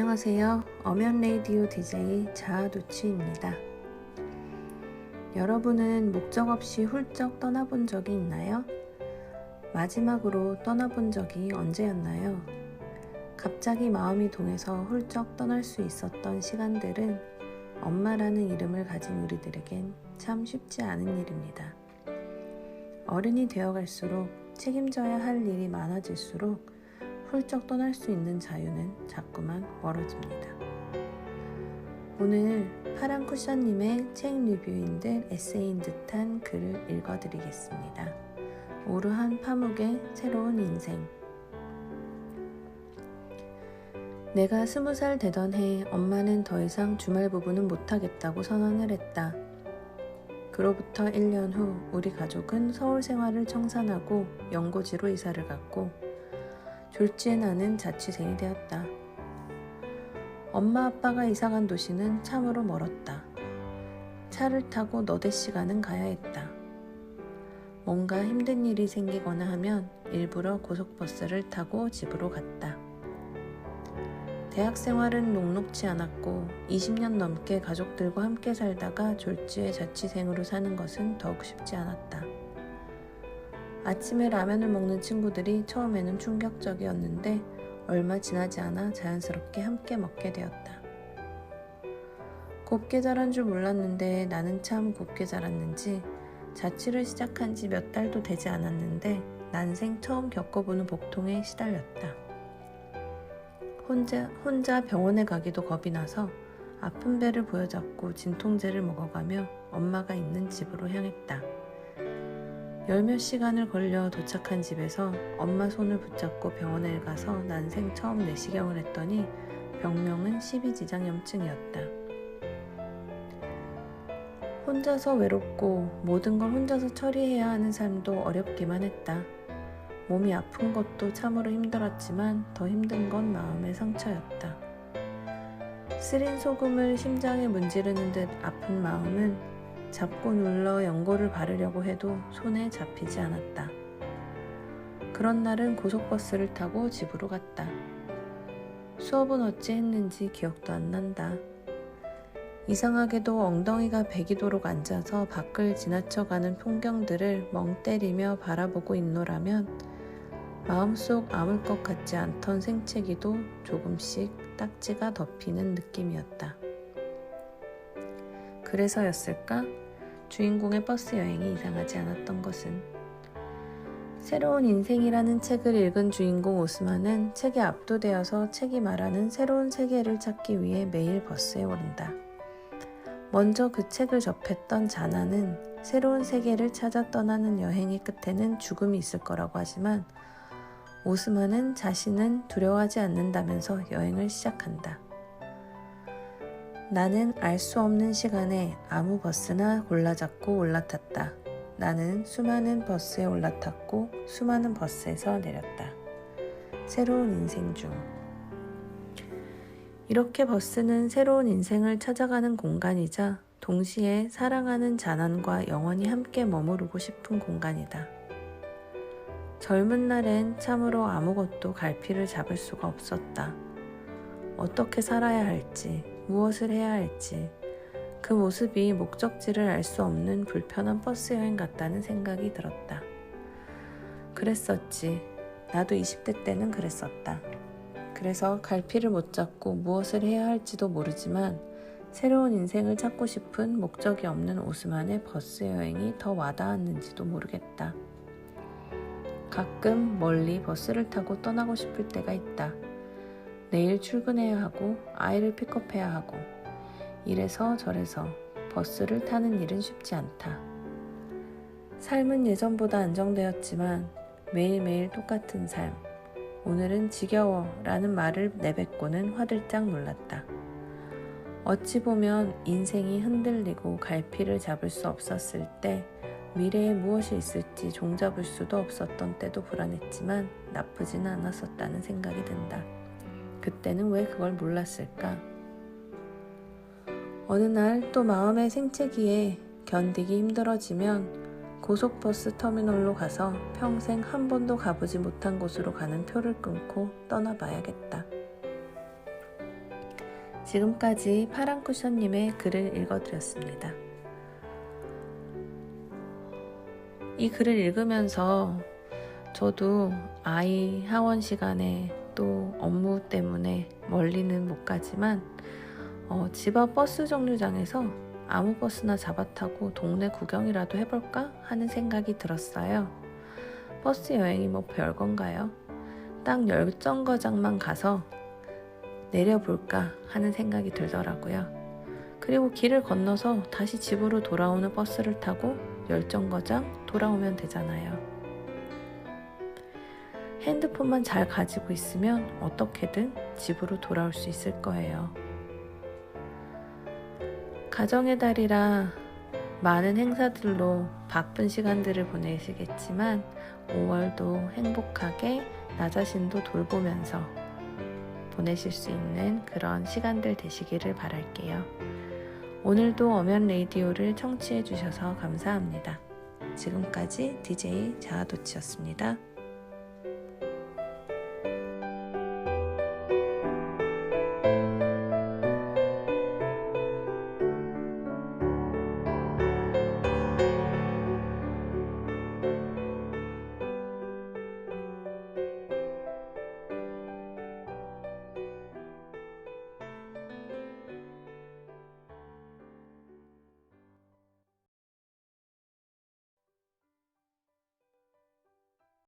안녕하세요. 엄연레이디오 DJ 자아도취입니다. 여러분은 목적 없이 훌쩍 떠나본 적이 있나요? 마지막으로 떠나본 적이 언제였나요? 갑자기 마음이 동해서 훌쩍 떠날 수 있었던 시간들은 엄마라는 이름을 가진 우리들에겐 참 쉽지 않은 일입니다. 어른이 되어갈수록 책임져야 할 일이 많아질수록 훌쩍 떠날 수 있는 자유는 자꾸만 멀어집니다. 오늘 파란 쿠션님의 책 리뷰인 듯 에세이인 듯한 글을 읽어드리겠습니다. 오르한 파묵의 새로운 인생. 내가 20살 되던 해 엄마는 더 이상 주말 부부는 못하겠다고 선언을 했다. 그로부터 1년 후 우리 가족은 서울 생활을 청산하고 연고지로 이사를 갔고 졸지에 나는 자취생이 되었다. 엄마 아빠가 이사간 도시는 참으로 멀었다. 차를 타고 너댓 시간은 가야 했다. 뭔가 힘든 일이 생기거나 하면 일부러 고속버스를 타고 집으로 갔다. 대학 생활은 녹록지 않았고 20년 넘게 가족들과 함께 살다가 졸지에 자취생으로 사는 것은 더욱 쉽지 않았다. 아침에 라면을 먹는 친구들이 처음에는 충격적이었는데 얼마 지나지 않아 자연스럽게 함께 먹게 되었다. 곱게 자란 줄 몰랐는데 나는 참 곱게 자랐는지 자취를 시작한 지 몇 달도 되지 않았는데 난생 처음 겪어보는 복통에 시달렸다. 혼자 병원에 가기도 겁이 나서 아픈 배를 부여잡고 진통제를 먹어가며 엄마가 있는 집으로 향했다. 열몇 시간을 걸려 도착한 집에서 엄마 손을 붙잡고 병원에 가서 난생 처음 내시경을 했더니 병명은 십이지장염증이었다. 혼자서 외롭고 모든 걸 혼자서 처리해야 하는 삶도 어렵기만 했다. 몸이 아픈 것도 참으로 힘들었지만 더 힘든 건 마음의 상처였다. 쓰린 소금을 심장에 문지르는 듯 아픈 마음은 잡고 눌러 연고를 바르려고 해도 손에 잡히지 않았다. 그런 날은 고속버스를 타고 집으로 갔다. 수업은 어찌 했는지 기억도 안 난다. 이상하게도 엉덩이가 베기도록 앉아서 밖을 지나쳐가는 풍경들을 멍 때리며 바라보고 있노라면 마음속 아물 것 같지 않던 생채기도 조금씩 딱지가 덮이는 느낌이었다. 그래서였을까? 주인공의 버스 여행이 이상하지 않았던 것은. 새로운 인생이라는 책을 읽은 주인공 오스만은 책에 압도되어서 책이 말하는 새로운 세계를 찾기 위해 매일 버스에 오른다. 먼저 그 책을 접했던 자나는 새로운 세계를 찾아 떠나는 여행의 끝에는 죽음이 있을 거라고 하지만 오스만은 자신은 두려워하지 않는다면서 여행을 시작한다. 나는 알 수 없는 시간에 아무 버스나 골라잡고 올라탔다. 나는 수많은 버스에 올라탔고 수많은 버스에서 내렸다. 새로운 인생 중. 이렇게 버스는 새로운 인생을 찾아가는 공간이자 동시에 사랑하는 자난과 영원히 함께 머무르고 싶은 공간이다. 젊은 날엔 참으로 아무것도 갈피를 잡을 수가 없었다. 어떻게 살아야 할지, 무엇을 해야 할지, 그 모습이 목적지를 알 수 없는 불편한 버스 여행 같다는 생각이 들었다. 그랬었지. 나도 20대 때는 그랬었다. 그래서 갈피를 못 잡고 무엇을 해야 할지도 모르지만 새로운 인생을 찾고 싶은 목적이 없는 오스만의 버스 여행이 더 와닿았는지도 모르겠다. 가끔 멀리 버스를 타고 떠나고 싶을 때가 있다. 내일 출근해야 하고 아이를 픽업해야 하고 이래서 저래서 버스를 타는 일은 쉽지 않다. 삶은 예전보다 안정되었지만 매일매일 똑같은 삶. 오늘은 지겨워 라는 말을 내뱉고는 화들짝 놀랐다. 어찌 보면 인생이 흔들리고 갈피를 잡을 수 없었을 때 미래에 무엇이 있을지 종잡을 수도 없었던 때도 불안했지만 나쁘지는 않았었다는 생각이 든다. 그때는 왜 그걸 몰랐을까? 어느 날 또 마음의 생채기에 견디기 힘들어지면 고속버스 터미널로 가서 평생 한 번도 가보지 못한 곳으로 가는 표를 끊고 떠나봐야겠다. 지금까지 파란 쿠션님의 글을 읽어드렸습니다. 이 글을 읽으면서 저도 아이 하원 시간에 또 업무 때문에 멀리는 못 가지만 집 앞 버스 정류장에서 아무 버스나 잡아 타고 동네 구경이라도 해볼까 하는 생각이 들었어요. 버스 여행이 뭐 별건가요? 딱 10정거장만 가서 내려볼까 하는 생각이 들더라고요. 그리고 길을 건너서 다시 집으로 돌아오는 버스를 타고 10정거장 돌아오면 되잖아요. 핸드폰만 잘 가지고 있으면 어떻게든 집으로 돌아올 수 있을 거예요. 가정의 달이라 많은 행사들로 바쁜 시간들을 보내시겠지만 5월도 행복하게 나 자신도 돌보면서 보내실 수 있는 그런 시간들 되시기를 바랄게요. 오늘도 엄연 라디오를 청취해 주셔서 감사합니다. 지금까지 DJ 자아도치였습니다.